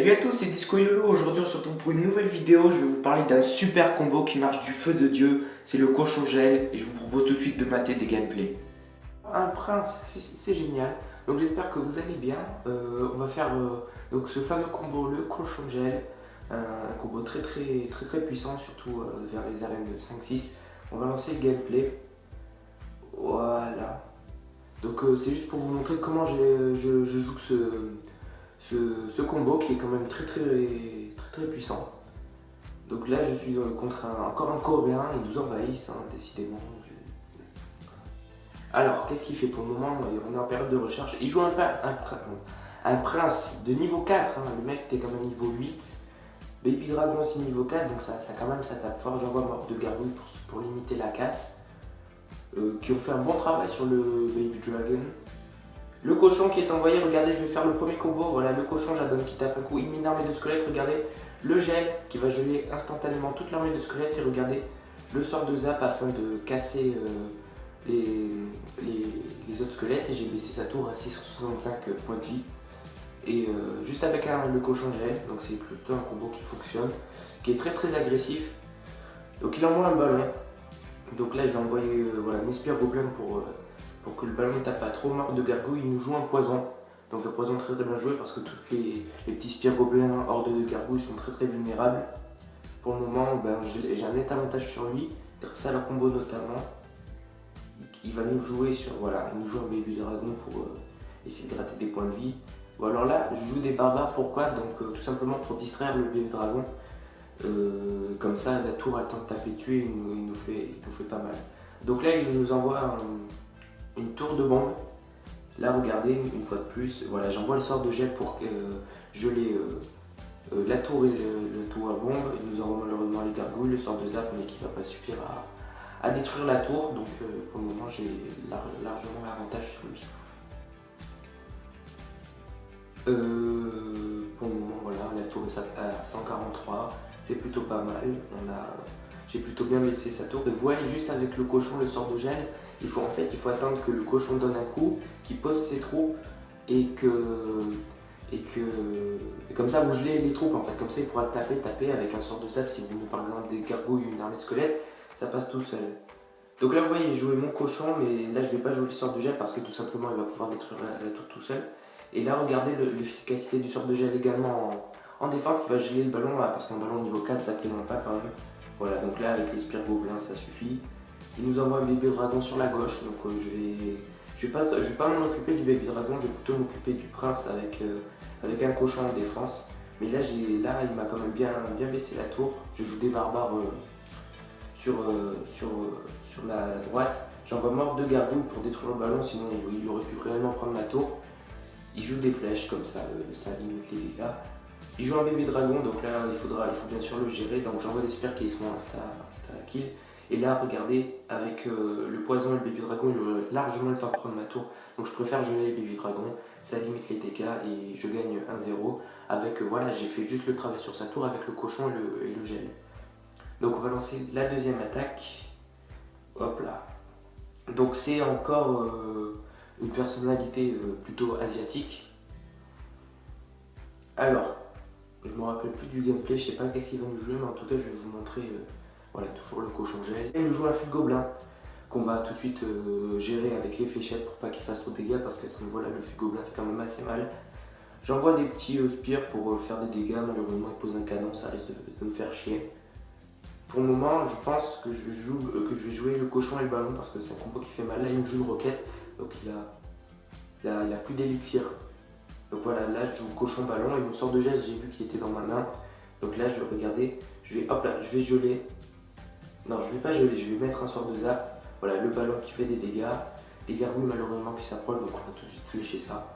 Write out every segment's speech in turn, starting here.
Salut à tous, c'est Disco YOLO. Aujourd'hui on se retrouve pour une nouvelle vidéo. Je vais vous parler d'un super combo qui marche du feu de Dieu. C'est le cochon gel et je vous propose tout de suite de mater des gameplays. Un prince, c'est génial. Donc j'espère que vous allez bien. On va faire donc ce fameux combo, le cochon gel. Un combo très puissant, surtout vers les arènes de 5-6. On va lancer le gameplay. Voilà. Donc c'est juste pour vous montrer comment je joue ce combo qui est quand même très puissant. Donc là je suis contre encore un coréen, ils nous envahissent décidément. Alors qu'est-ce qu'il fait pour le moment? On est en période de recherche. Il joue un prince de niveau 4, le mec était quand même niveau 8. Baby Dragon aussi niveau 4, donc ça quand même ça tape fort. J'envoie mort de gargouille pour limiter la casse. Qui ont fait un bon travail sur le Baby Dragon. Le cochon qui est envoyé, regardez, je vais faire le premier combo. Voilà, le cochon, j'adonne qui tape un coup, il mine l'armée de squelettes. Regardez, le gel qui va geler instantanément toute l'armée de squelettes. Et regardez, le sort de zap afin de casser les autres squelettes. Et j'ai baissé sa tour à 665 points de vie. Et juste avec le cochon gel, donc c'est plutôt un combo qui fonctionne, qui est très agressif. Donc il envoie un ballon. Donc là, je vais envoyer mes spires gobelins pour que le ballon ne tape pas trop. Mort de gargouille, il nous joue un poison. Donc un poison très bien joué parce que tous les petits spires gobelins hors de gargouille sont très vulnérables. Pour le moment, j'ai un net avantage sur lui, grâce à leur combo notamment. Il va nous jouer il nous joue un baby dragon pour essayer de gratter des points de vie. Bon alors là, je joue des barbares, pourquoi? Donc tout simplement pour distraire le baby dragon. Comme ça, la tour a le temps de taper dessus et il nous fait pas mal. Donc là, il nous envoie une tour de bombe. Là, regardez, une fois de plus, voilà, j'envoie le sort de gel pour geler la tour et le tour à bombe. Il nous envoie malheureusement les gargouilles, le sort de zap, mais qui va pas suffire à détruire la tour. Donc pour le moment, j'ai largement l'avantage sur lui. Pour le moment, voilà, la tour est à 143. C'est plutôt pas mal. J'ai plutôt bien baissé sa tour. Et vous voyez, juste avec le cochon, le sort de gel, il faut attendre que le cochon donne un coup, qu'il pose ses troupes et comme ça vous gelez les troupes en fait. Comme ça il pourra taper avec un sort de zap. Si vous mettez par exemple des gargouilles ou une armée de squelettes, ça passe tout seul. Donc là vous voyez, j'ai joué mon cochon, mais là je vais pas jouer le sort de gel parce que tout simplement il va pouvoir détruire la tour tout seul. Et là regardez l'efficacité du sort de gel également en défense qui va geler le ballon, parce qu'un ballon niveau 4 ça plaisante pas quand même. Voilà, donc là avec les spires gobelins ça suffit. Il nous envoie un bébé dragon sur la gauche, donc je vais pas m'en occuper du bébé dragon, je vais plutôt m'occuper du prince avec un cochon en défense. Mais là il m'a quand même bien baissé la tour. Je joue des barbares sur la droite. J'envoie mort de gargouille pour détruire le ballon, sinon il aurait pu réellement prendre ma tour. Il joue des flèches comme ça limite les dégâts. Il joue un bébé dragon, donc là il faut bien sûr le gérer. Donc j'envoie des spires qui sont insta kill. Et là regardez, avec le poison et le bébé dragon, il aurait largement le temps de prendre ma tour. Donc je préfère geler les bébés dragons, ça limite les dégâts et je gagne 1-0. Avec j'ai fait juste le travail sur sa tour avec le cochon et le gel. Donc on va lancer la deuxième attaque. Hop là. Donc c'est encore une personnalité plutôt asiatique. Alors, je me rappelle plus du gameplay, je sais pas qu'est-ce qu'il va nous jouer, mais en tout cas je vais vous montrer toujours le cochon gel. Et il nous joue un fut de gobelin qu'on va tout de suite gérer avec les fléchettes pour pas qu'il fasse trop de dégâts, parce que voilà, le fut de gobelin fait quand même assez mal. J'envoie des petits spires pour faire des dégâts, malheureusement il pose un canon, ça risque de me faire chier. Pour le moment, je pense que je vais jouer le cochon et le ballon parce que c'est un combo qui fait mal. Là, il me joue une roquette, donc il a plus d'élixir. Donc voilà, là je joue cochon ballon et mon sort de gel, j'ai vu qu'il était dans ma main. Donc là, je vais regarder, je vais geler. Non, je vais pas geler, je vais mettre un sort de zap. Voilà, le ballon qui fait des dégâts. Les gargouilles malheureusement qui s'approchent, donc on va tout de suite flécher ça.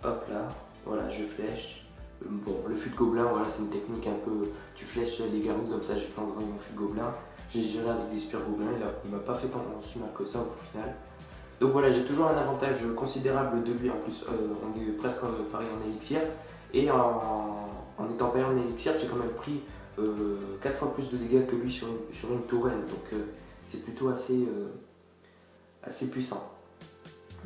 Hop là, voilà, je flèche. Bon, le fut de gobelin, voilà, c'est une technique un peu. Tu flèches les gargouilles comme ça, j'ai fait mon fut de gobelin. J'ai géré avec des spires gobelins, il m'a pas fait tant si mal que ça au final. Donc voilà, j'ai toujours un avantage considérable de lui, en plus on est presque pareil en élixir. Et en étant pareil en élixir, j'ai quand même pris 4 fois plus de dégâts que lui sur une tourelle. Donc c'est plutôt assez puissant.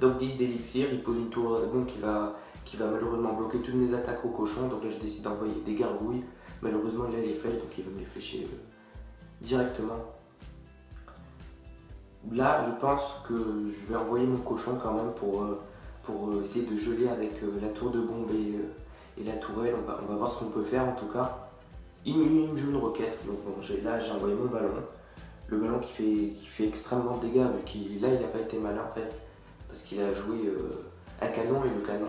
Donc 10 d'élixir, il pose une tour bon, qui va qui va malheureusement bloquer toutes mes attaques au cochon. Donc là je décide d'envoyer des gargouilles. Malheureusement il a les flèches, donc il va me les flécher directement. Là je pense que je vais envoyer mon cochon quand même pour essayer de geler avec la tour de bombe et la tourelle. On va voir ce qu'on peut faire en tout cas. Il me joue une roquette, donc bon, là j'ai envoyé mon ballon. Le ballon qui fait extrêmement de dégâts, vu qu'il n'a pas été malin en fait, parce qu'il a joué un canon et le canon,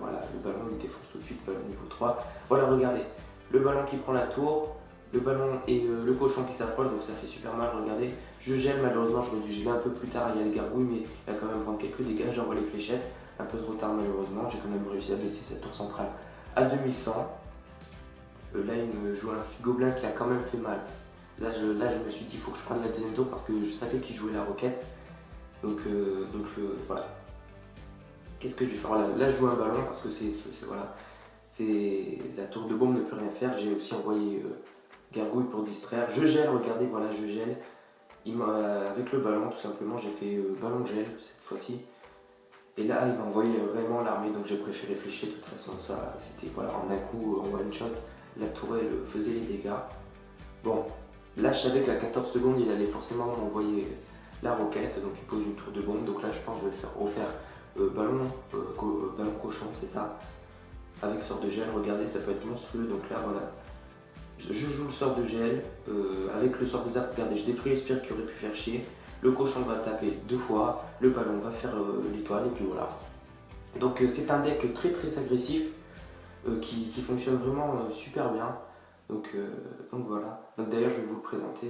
voilà, le ballon il défonce tout de suite, ballon niveau 3. Voilà, regardez, le ballon qui prend la tour, le ballon et le cochon qui s'approche, donc ça fait super mal, regardez. Je gèle, malheureusement j'aurais dû geler un peu plus tard, il y a les gargouilles, mais il va quand même prendre quelques dégâts, j'envoie les fléchettes, un peu trop tard malheureusement, j'ai quand même réussi à blesser cette tour centrale à 2100. Là il me joue un gobelin qui a quand même fait mal. Là je me suis dit il faut que je prenne la deuxième tour parce que je savais qu'il jouait la roquette. Donc voilà. Qu'est-ce que je vais faire? Voilà, là je joue un ballon parce que voilà, la tour de bombe ne peut rien faire. J'ai aussi envoyé gargouille pour distraire. Je gèle, regardez, voilà, je gèle. Avec le ballon tout simplement, j'ai fait ballon gel cette fois-ci. Et là il m'a envoyé vraiment l'armée, donc j'ai préféré flécher de toute façon. Ça c'était voilà, en un coup, en one shot, la tourelle faisait les dégâts. Bon, là je savais qu'à 14 secondes il allait forcément m'envoyer la roquette, donc il pose une tour de bombe. Donc là je pense que je vais refaire ballon cochon, c'est ça, avec sort de gel. Regardez, ça peut être monstrueux. Donc là voilà, je joue le sort de gel avec le sort de zap. Regardez, je détruis les spires qui auraient pu faire chier. Le cochon va taper 2 fois, le ballon va faire l'étoile et puis voilà. Donc c'est un deck très très agressif qui fonctionne vraiment super bien. Donc voilà. Donc d'ailleurs je vais vous le présenter.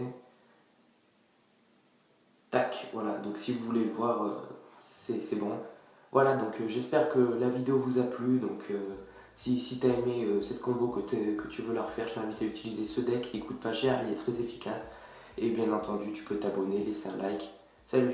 Tac, voilà. Donc si vous voulez le voir, c'est bon. Voilà, donc j'espère que la vidéo vous a plu. Donc si tu as aimé cette combo que tu veux la refaire, je t'invite à utiliser ce deck. Il coûte pas cher, il est très efficace. Et bien entendu, tu peux t'abonner, laisser un like. Salut!